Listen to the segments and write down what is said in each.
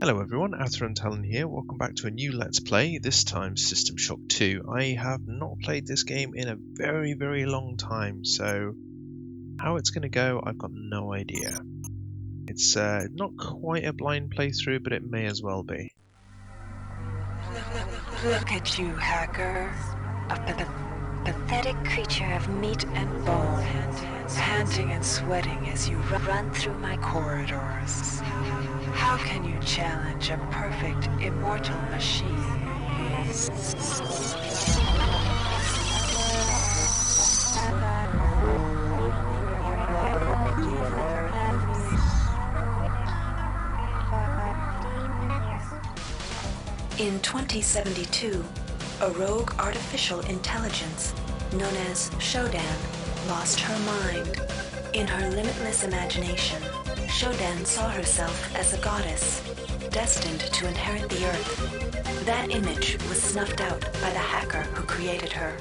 Hello everyone, Athrun Talan here. Welcome back to a new Let's Play, this time System Shock 2. I have not played this game in a very long time, so how it's going to go, I've got no idea. It's not quite a blind playthrough, but it may as well be. Look at you, hacker. A pathetic creature of meat and bone, panting and sweating as you run through my corridors. How can you challenge a perfect, immortal machine? In 2072, a rogue artificial intelligence known as Shodan lost her mind. In her limitless imagination, Shodan saw herself as a goddess, destined to inherit the earth. That image was snuffed out by the hacker who created her.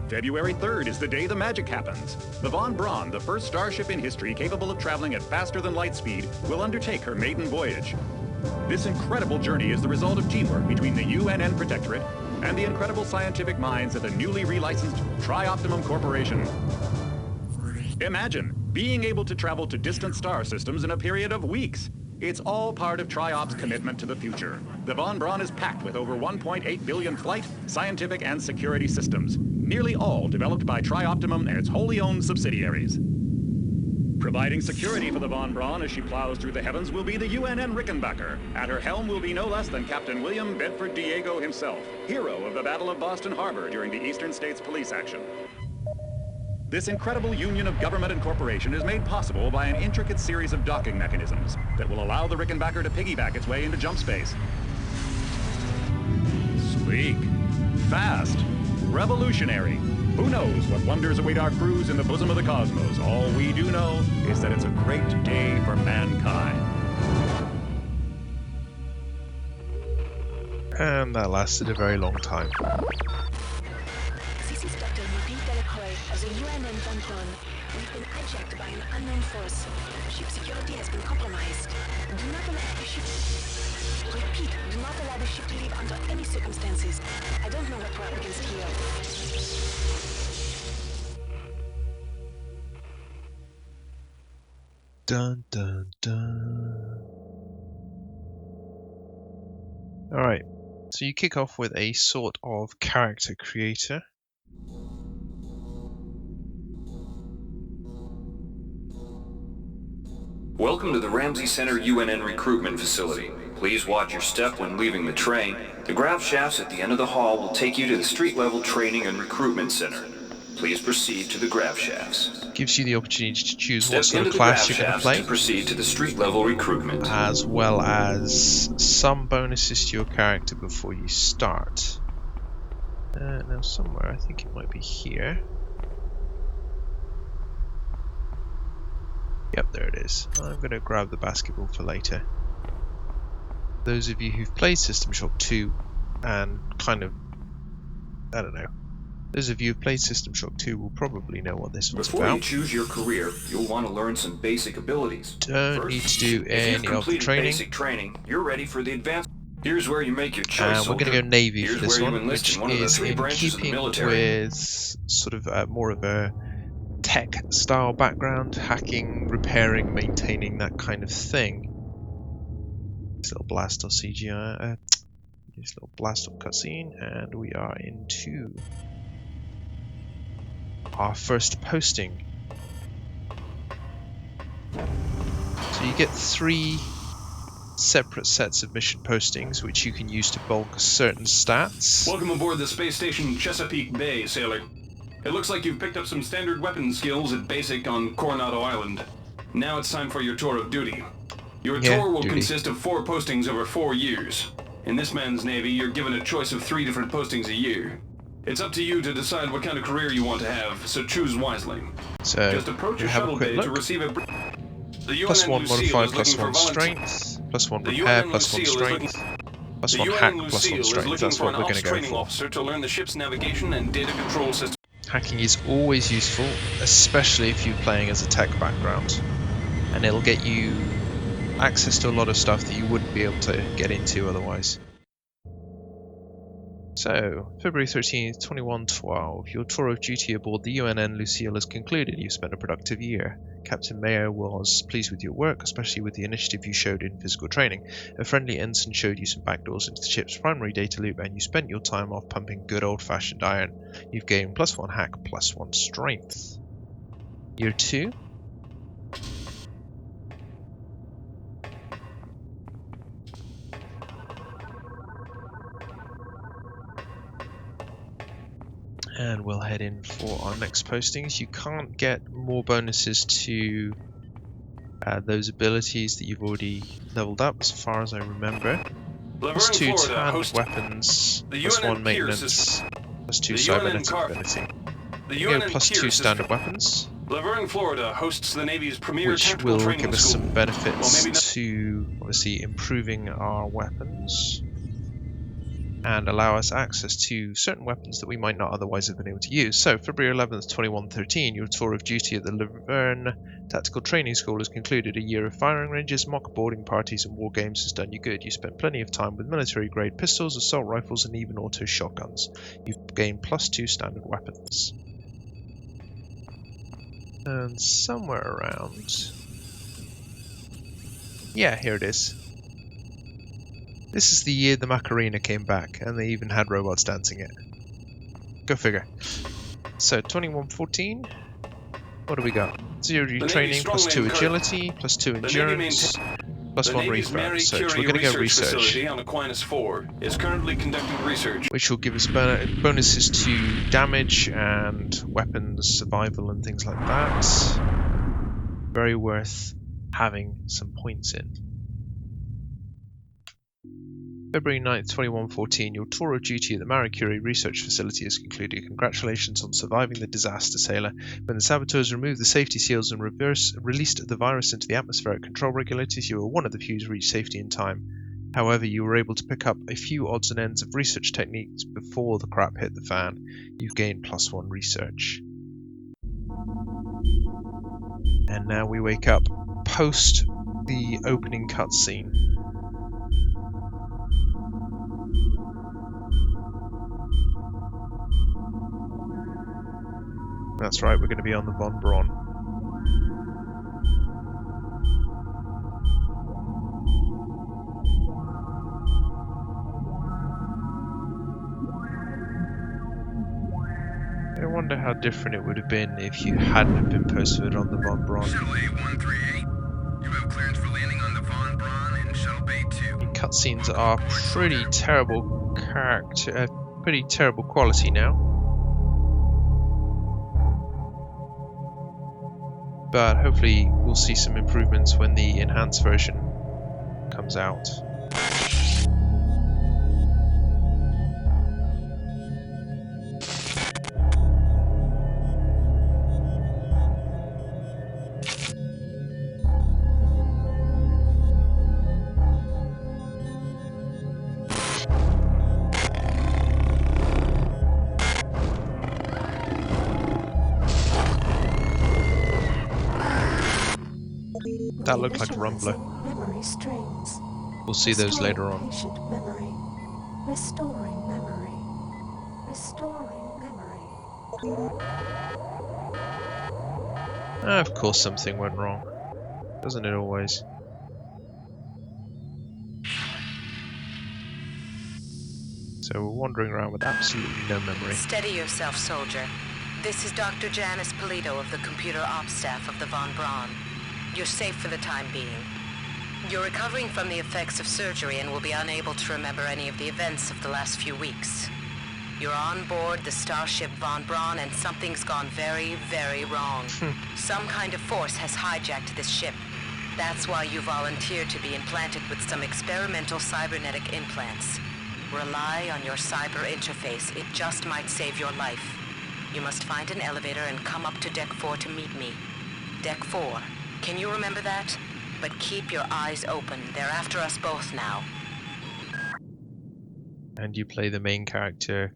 February 3rd is the day the magic happens. The Von Braun, the first starship in history capable of traveling at faster than light speed, will undertake her maiden voyage. This incredible journey is the result of teamwork between the UNN Protectorate and the incredible scientific minds at the newly relicensed Tri-Optimum Corporation. Imagine being able to travel to distant star systems in a period of weeks. It's all part of Tri-Op's commitment to the future. The Von Braun is packed with over 1.8 billion flight, scientific, and security systems, nearly all developed by Tri-Optimum and its wholly owned subsidiaries. Providing security for the Von Braun as she plows through the heavens will be the UNN Rickenbacker. At her helm will be no less than Captain William Bedford Diego himself, hero of the Battle of Boston Harbor during the Eastern States Police action. This incredible union of government and corporation is made possible by an intricate series of docking mechanisms that will allow the Rickenbacker to piggyback its way into jump space. Sleek, fast, revolutionary. Who knows what wonders await our crews in the bosom of the cosmos? All we do know is that it's a great day for mankind. And that lasted a very long time. This is Dr. Mobile Delacroix of the UNN Von Braun. We've been hijacked by an unknown force. Ship security has been compromised. Do not allow the ship... Repeat, do not allow the ship to leave under any circumstances. I don't know what we're up against here. Dun dun dun. Alright, so you kick off with a sort of character creator. Welcome to the Ramsey Center UNN recruitment facility. Please watch your step when leaving the train. The grav shafts at the end of the hall will take you to the street-level training and recruitment center. Please proceed to the grav shafts. Gives you the opportunity to choose Step what sort into of the class grav you're going to shafts play, to proceed to the street-level recruitment. as well as some bonuses to your character before you start. Now somewhere, I think it might be here. Yep, there it is. I'm going to grab the basketball for later. Those of you who've played System Shock 2 and kind of, I don't know, those of you who've played System Shock 2 will probably know what this one's Before you about. choose your career, you'll want to learn some basic abilities. Don't need to do any of the completed training. basic training, you're ready for the advanced. Here's where you make your choice. We're going to go Navy Here's for this where you one, enlist which in one of the is three in branches of the keeping military. with sort of more of a tech style background, hacking, repairing, maintaining, that kind of thing. This little blast off CGI, this little blast off cutscene, and we are into our first posting. So you get 3 separate sets of mission postings, which you can use to bulk certain stats. Welcome aboard the space station Chesapeake Bay, sailor. It looks like you've picked up some standard weapon skills at basic on Coronado Island. Now it's time for your tour of duty. Your tour will consist of 4 postings over 4 years. In this man's Navy, you're given a choice of 3 different postings a year. It's up to you to decide what kind of career you want to have, so choose wisely. So Just approach your shuttle bay to receive a... The +1 UNN modifier, Lucille is looking +1 for strength, +1 The repair, UNN +1 Lucille is strength. Plus The 1 UN hack, and plus 1 Lucille is strength. looking That's for what an we're going ops to go training for. officer to learn the ship's navigation and data control system. Hacking is always useful, especially if you're playing as a tech background. And it'll get you access to a lot of stuff that you wouldn't be able to get into otherwise. So, February 13th, 2112, your tour of duty aboard the UNN Lucille is concluded. You've spent a productive year. Captain Mayo was pleased with your work, especially with the initiative you showed in physical training. A friendly ensign showed you some backdoors into the ship's primary data loop, and you spent your time off pumping good old-fashioned iron. You've gained plus 1 hack, plus 1 strength. Year 2. And we'll head in for our next postings. You can't get more bonuses to those abilities that you've already leveled up, as far as I remember. Plus 2 tanned weapons, plus 1 maintenance, plus 2 cybernetic ability. The Plus 2 standard weapons, Laverne, Florida hosts the Navy's premier which tactical will training give us school. some benefits Well, to obviously improving our weapons and allow us access to certain weapons that we might not otherwise have been able to use. So, February 11th, 2113, your tour of duty at the Laverne Tactical Training School has concluded. A year of firing ranges, mock boarding parties, and war games has done you good. You spent plenty of time with military-grade pistols, assault rifles, and even auto shotguns. You've gained plus 2 standard weapons. And somewhere around... yeah, here it is. This is the year the Macarena came back, and they even had robots dancing it. Go figure. So, 2114. What do we got? 0 training, plus 2 agility, plus 2 endurance, plus 1 research. We're going to go research, on Aquinas 4 is currently conducting research, which will give us bonuses to damage and weapons, survival, and things like that. Very worth having some points in. February 9th, 2114, your tour of duty at the Marie Curie Research Facility is concluded. Congratulations on surviving the disaster, sailor. When the saboteurs removed the safety seals and released the virus into the atmospheric control regulators, you were one of the few to reach safety in time. However, you were able to pick up a few odds and ends of research techniques before the crap hit the fan. You've gained plus 1 research. And now we wake up post the opening cutscene. That's right, we're going to be on the Von Braun. I wonder how different it would have been if you hadn't have been posted on the Von Braun. Shuttle A138, you have clearance for landing on the Von Braun in Shuttle Bay 2. The cutscenes are pretty terrible pretty terrible quality now. But hopefully we'll see some improvements when the enhanced version comes out. That looked like a rumbler. Memory strings. We'll see those later on. Patient memory. Restoring memory. Restoring memory. Of course something went wrong. Doesn't it always? So we're wandering around with absolutely no memory. Steady yourself, soldier. This is Dr. Janice Polito of the Computer Ops staff of the Von Braun. You're safe for the time being. You're recovering from the effects of surgery and will be unable to remember any of the events of the last few weeks. You're on board the starship Von Braun and something's gone very, very wrong. Some kind of force has hijacked this ship. That's why you volunteered to be implanted with some experimental cybernetic implants. Rely on your cyber interface. It just might save your life. You must find an elevator and come up to Deck 4 to meet me. Deck 4. Can you remember that? But keep your eyes open. They're after us both now. and you play the main character,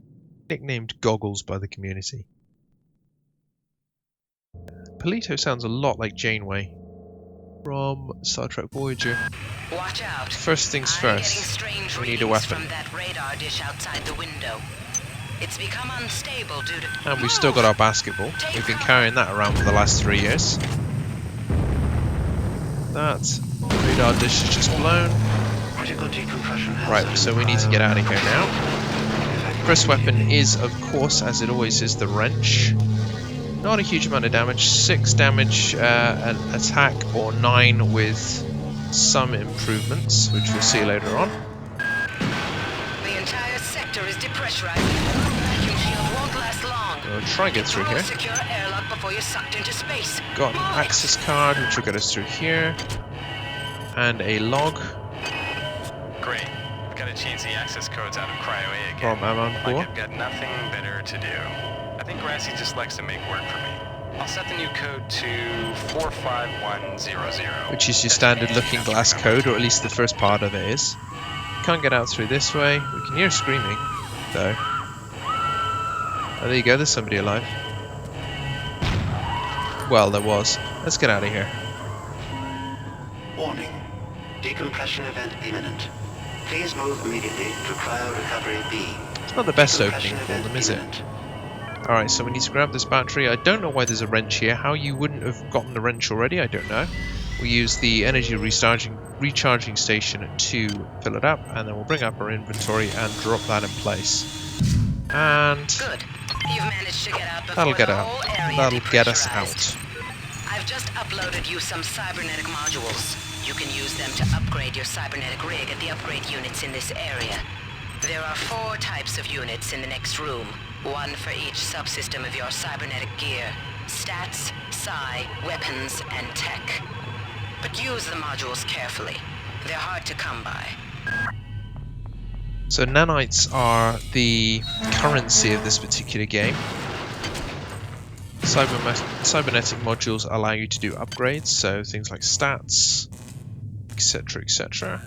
nicknamed Goggles by the community. Polito sounds a lot like Janeway from Star Trek Voyager. Watch out. First things first, we need a weapon. From that radar dish outside the window. It's become unstable due to... And we've still got our basketball. We've been carrying that around for the last 3 years. That radar dish is just blown. Right, so we need to get out of here now. First weapon is, of course, as it always is, the wrench. Not a huge amount of damage. 6 damage an attack, or 9 with some improvements, which we'll see later on. The entire sector is depressurized. Vacuum shield won't last long. We'll try and get through here. Secure airlock before you're sucked into space. Got an access card, which will get us through here. And a log. Great. I've got to change the access codes out of Cryo A again. From Amanpour. Like I've got nothing better to do. I think Grassy just likes to make work for me. I'll set the new code to 45100. Which is your standard looking glass code, or at least the first part of it is. Can't get out through this way. We can hear screaming, though. Oh, there you go, there's somebody alive. Well, there was. Let's get out of here. Warning. Decompression event imminent. Please move immediately to cryo recovery B. It's not the best opening for them, is it? Alright, so we need to grab this battery. I don't know why there's a wrench here. How you wouldn't have gotten the wrench already, I don't know. We use the energy recharging station to fill it up, and then we'll bring up our inventory and drop that in place. And good. You've managed to get out before that'll get the out. whole area That'll get us depressurized. out. I've just uploaded you some cybernetic modules. You can use them to upgrade your cybernetic rig at the upgrade units in this area. There are 4 types of units in the next room. 1 for each subsystem of your cybernetic gear. Stats, psi, weapons, and tech. But use the modules carefully. They're hard to come by. So nanites are the currency of this particular game. Cybernetic modules allow you to do upgrades, so things like stats, etc, etc.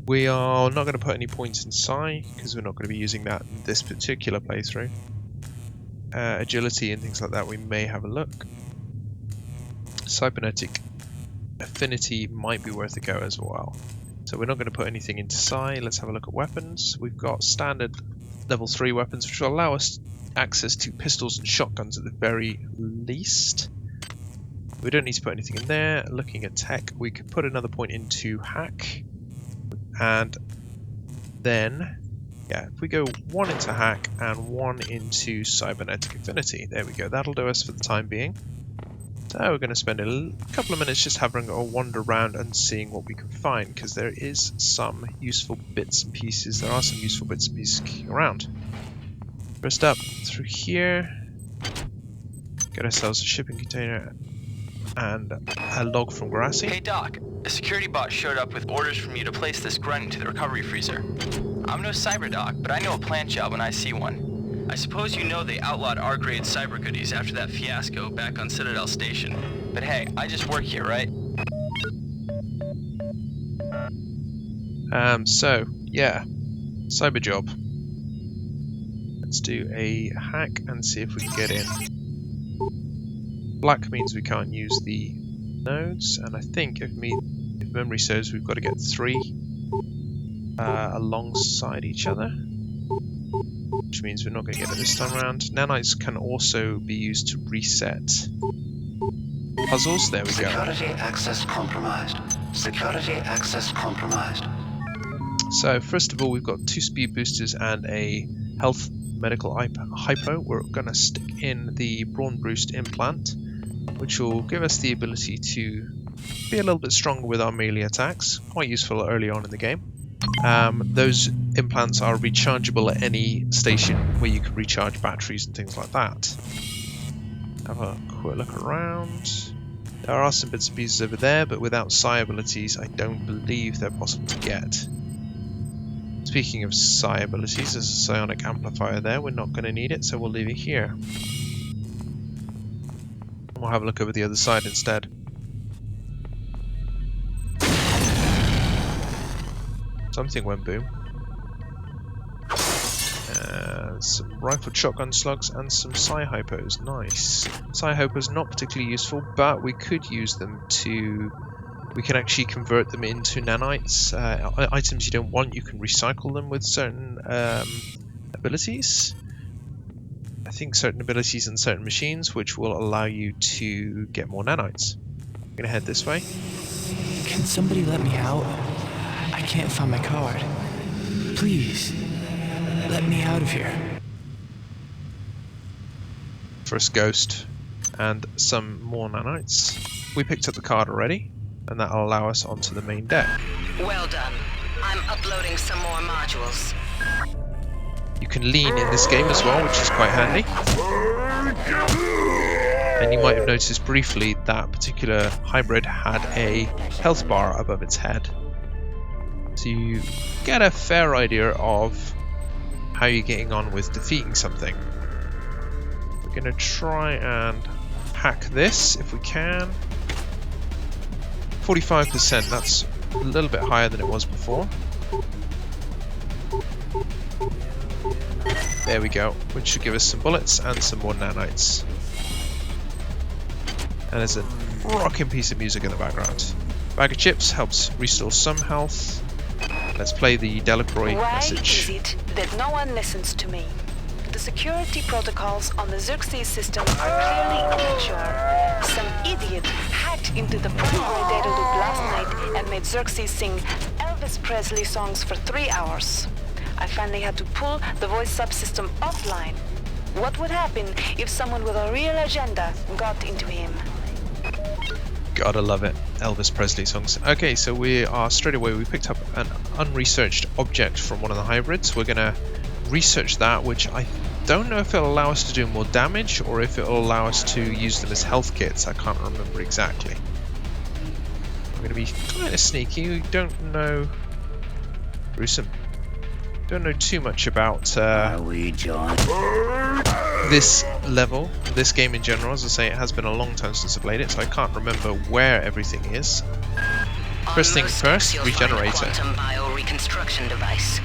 We are not going to put any points in psi, because we're not going to be using that in this particular playthrough. Agility and things like that, we may have a look. Cybernetic affinity might be worth a go as well. So we're not going to put anything into psi. Let's have a look at weapons. We've got standard level 3 weapons, which will allow us access to pistols and shotguns at the very least. We don't need to put anything in there. Looking at tech, we could put another point into hack. And then, yeah, if we go 1 into hack and 1 into cybernetic affinity, there we go. That'll do us for the time being. So we're going to spend a couple of minutes just having a wander around and seeing what we can find, because there is some useful bits and pieces. There are some useful bits and pieces kicking around. First up, through here, get ourselves a shipping container and a log from Grassy. Hey Doc, a security bot showed up with orders from you to place this grunt into the recovery freezer. I'm no cyber doc, but I know a plant job when I see one. I suppose you know they outlawed R-grade cyber goodies after that fiasco back on Citadel Station. But hey, I just work here, right? So, yeah, cyber job. Let's do a hack and see if we can get in. Black means we can't use the nodes, and I think if memory serves, we've got to get 3 alongside each other. Which means we're not going to get it this time around. Nanites can also be used to reset puzzles. There we go. Security access compromised. Security access compromised. So first of all, we've got 2 speed boosters and a health medical hypo. We're going to stick in the Braun boost implant, which will give us the ability to be a little bit stronger with our melee attacks. Quite useful early on in the game. Those implants are rechargeable at any station where you can recharge batteries and things like that. Have a quick look around. There are some bits and pieces over there, but without psi abilities, I don't believe they're possible to get. Speaking of psi abilities, there's a psionic amplifier there. We're not going to need it, so we'll leave it here. We'll have a look over the other side instead. Something went boom. Some rifled shotgun slugs and some psi-hypos. Nice. Psi-hypos not particularly useful, but we could use them to... We can actually convert them into nanites. Items you don't want, you can recycle them with certain abilities. I think certain abilities and certain machines, which will allow you to get more nanites. I'm gonna head this way. Can somebody let me out? I can't find my card. Please, let me out of here. First ghost and some more nanites. We picked up the card already, and that'll allow us onto the main deck. Well done. I'm uploading some more modules. You can lean in this game as well, which is quite handy. And you might have noticed briefly that particular hybrid had a health bar above its head. So you get a fair idea of how you're getting on with defeating something. We're going to try and hack this if we can. 45%, that's a little bit higher than it was before. There we go, which should give us some bullets and some more nanites. And there's a rocking piece of music in the background. Bag of chips helps restore some health. Let's play the Delacroix message. Why is it that no one listens to me? The security protocols on the Xerxes system are clearly immature. Some idiot hacked into the primary data loop last night and made Xerxes sing Elvis Presley songs for 3 hours. I finally had to pull the voice subsystem offline. What would happen if someone with a real agenda got into him? Gotta love it. Elvis Presley songs. Okay, so we are straight away, we picked up an unresearched object from one of the hybrids. We're gonna research that, which I don't know if it'll allow us to do more damage or if it'll allow us to use them as health kits. I can't remember exactly. We're gonna be kind of sneaky. We don't know. Don't know too much about this level, this game in general. As I say, it has been a long time since I played it, so I can't remember where everything is. First thing first, regenerator. Quantum bio-reconstruction device.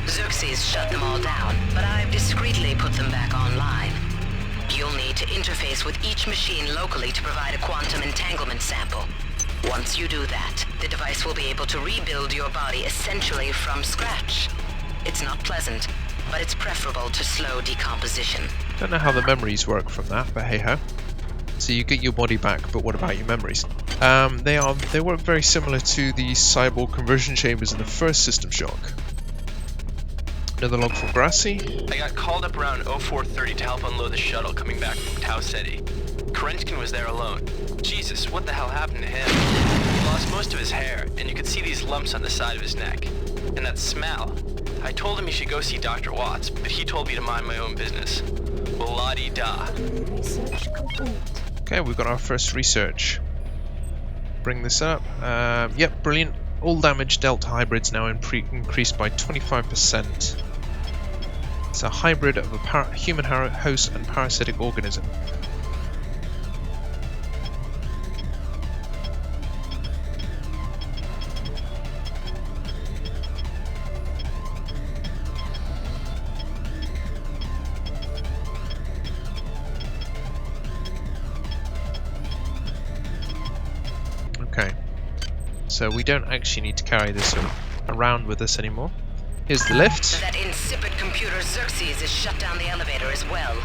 Xerxes shut them all down, but I've discreetly put them back online. You'll need to interface with each machine locally to provide a quantum entanglement sample. Once you do that, the device will be able to rebuild your body essentially from scratch. It's not pleasant, but it's preferable to slow decomposition. Don't know how the memories work from that, but hey ho. So you get your body back, but what about your memories? They work very similar to the cyborg conversion chambers in the first System Shock. Another log from Grassy. I got called up around 0430 to help unload the shuttle coming back from Tau Ceti. Kerenskin was there alone. Jesus, what the hell happened to him? He lost most of his hair, and you could see these lumps on the side of his neck. And that smell. I told him he should go see Dr. Watts, but he told me to mind my own business. Well, la-di-da. Research complete. Okay, we've got our first research. Bring this up. Yep, brilliant. All damage dealt to hybrids now increased by 25%. It's a hybrid of a human host and parasitic organism. So we don't actually need to carry this around with us anymore. Here's the lift. That insipid computer Xerxes has shut down the elevator as well.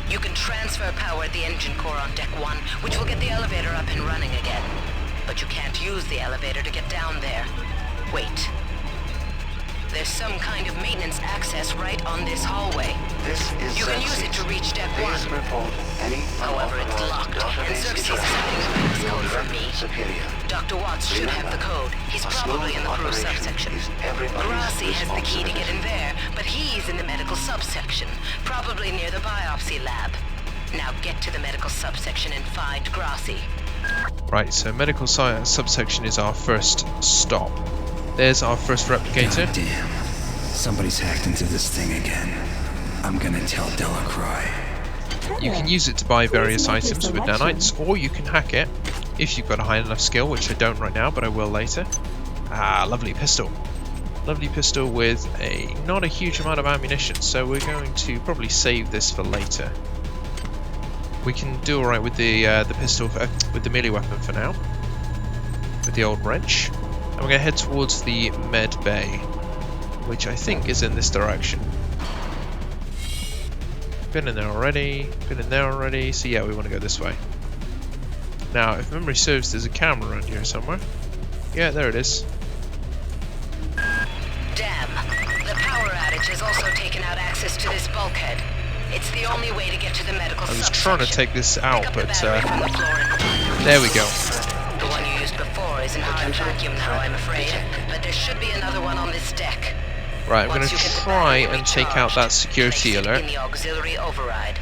You can transfer power at the engine core on deck 1, which will get the elevator up and running again. But you can't use the elevator to get down there. Wait. There's some kind of maintenance access right on this hallway. This is You can use it to reach deck 1. Please report any However, it's locked, and Xerxes is having a access code from me. Superior. Dr. Watts should have the code. He's probably in the crew subsection. Grassi has the key to get in there, but he's in the medical subsection, probably near the biopsy lab. Now get to the medical subsection and find Grassi. Right, so medical science subsection is our first stop. There's our first replicator. God damn. Somebody's hacked into this thing again. I'm gonna tell Delacroix. You can use it to buy various items with nanites, or you can hack it if you've got a high enough skill, which I don't right now, but I will later. Ah, lovely pistol. Lovely pistol with not a huge amount of ammunition, so we're going to probably save this for later. We can do alright with the pistol, with the melee weapon for now, with the old wrench. And we're going to head towards the med bay, which I think is in this direction. Been in there already, so yeah, we want to go this way. Now, if memory serves, there's a camera around here somewhere. Yeah, there it is. Damn. The power outage has also taken out access to this bulkhead. It's the only way to get to the medical I was subsection. trying to take this out, but there we go. The one you used before is in hard vacuum now, I'm afraid. But there should be another one on this deck. Right, I'm going to try and take out that security alert. In the auxiliary override.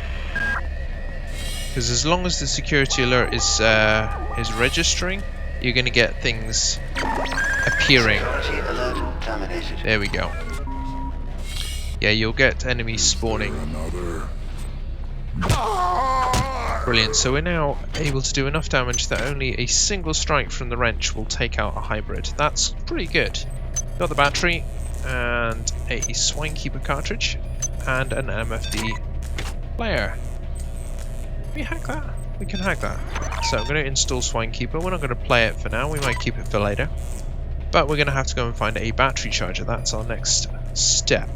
Because as long as the security alert is registering, you're going to get things appearing. There we go. Yeah, you'll get enemies spawning. Brilliant, so we're now able to do enough damage that only a single strike from the wrench will take out a hybrid. That's pretty good. Got the battery, and a Swinekeeper cartridge, and an MFD player. Can we hack that? We can hack that. So I'm going to install Swinekeeper. We're not going to play it for now, we might keep it for later. But we're going to have to go and find a battery charger. That's our next step.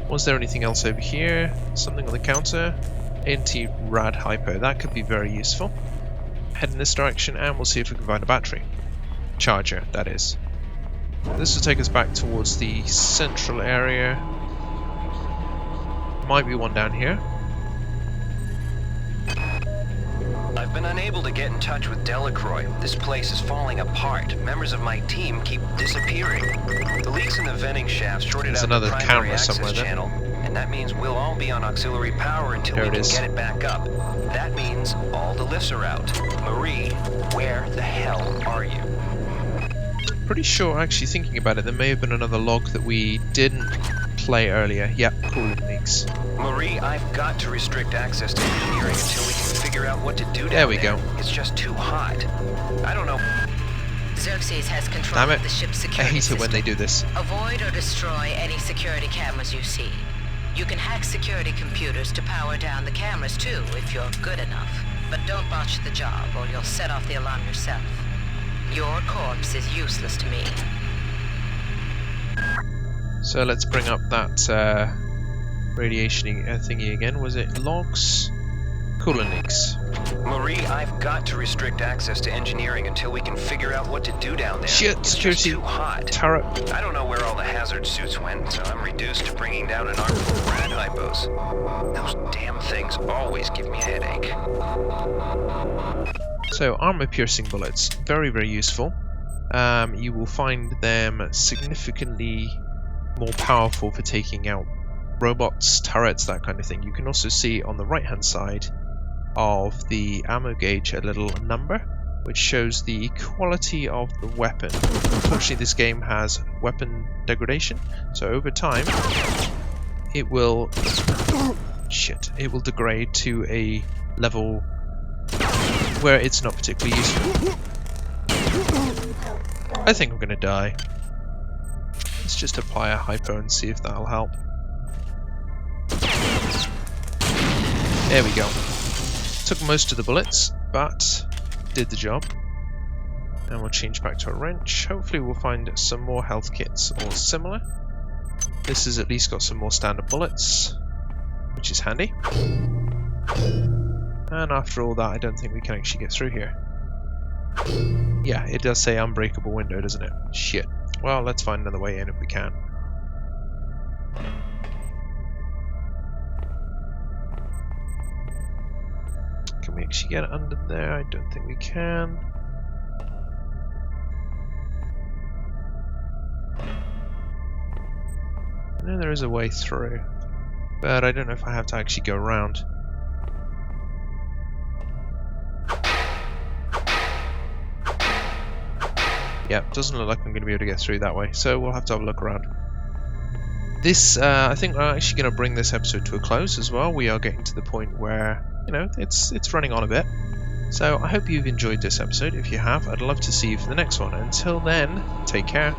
Was there anything else over here? Something on the counter? Anti-rad hypo. That could be very useful. Head in this direction and we'll see if we can find a battery. Charger, that is. This will take us back towards the central area. Might be one down here. I've been unable to get in touch with Delacroix. This place is falling apart. Members of my team keep disappearing. The leaks in the venting shafts shorted out the primary access channel, and that means we'll all be on auxiliary power until we can get it back up. That means all the lifts are out. Marie, where the hell are you? Pretty sure, actually thinking about it, there may have been another log that we didn't play earlier. Yep, cooling leaks. Marie, I've got to restrict access to engineering until we can figure out what to do down there. We go. It's just too hot. I don't know. Xerxes has control of the ship's security I hate system. it when they do this. Avoid or destroy any security cameras you see. You can hack security computers to power down the cameras too, if you're good enough. But don't botch the job, or you'll set off the alarm yourself. Your corpse is useless to me. So let's bring up that radiation thingy again. Was it logs? Coolant leaks. Marie, I've got to restrict access to engineering until we can figure out what to do down there. Shit, it's security just too hot. Turret. I don't know where all the hazard suits went, so I'm reduced to bringing down an army of rad hypos. Those damn things always give me a headache. So armor-piercing bullets, very, very useful. You will find them significantly more powerful for taking out robots, turrets, that kind of thing. You can also see on the right-hand side of the ammo gauge a little number, which shows the quality of the weapon. Unfortunately, this game has weapon degradation, so over time, it will degrade to a level where it's not particularly useful. I think I'm gonna die. Let's just apply a hypo and see if that'll help. There we go. Took most of the bullets, but did the job. And we'll change back to a wrench. Hopefully we'll find some more health kits or similar. This has at least got some more standard bullets, which is handy. And after all that, I don't think we can actually get through here. Yeah, it does say unbreakable window, doesn't it? Shit. Well, let's find another way in if we can. Can we actually get under there? I don't think we can. I know there is a way through, but I don't know if I have to actually go around. Yep, doesn't look like I'm going to be able to get through that way, so we'll have to have a look around. This, I think I'm actually going to bring this episode to a close as well. We are getting to the point where, you know, it's running on a bit. So I hope you've enjoyed this episode. If you have, I'd love to see you for the next one. Until then, take care.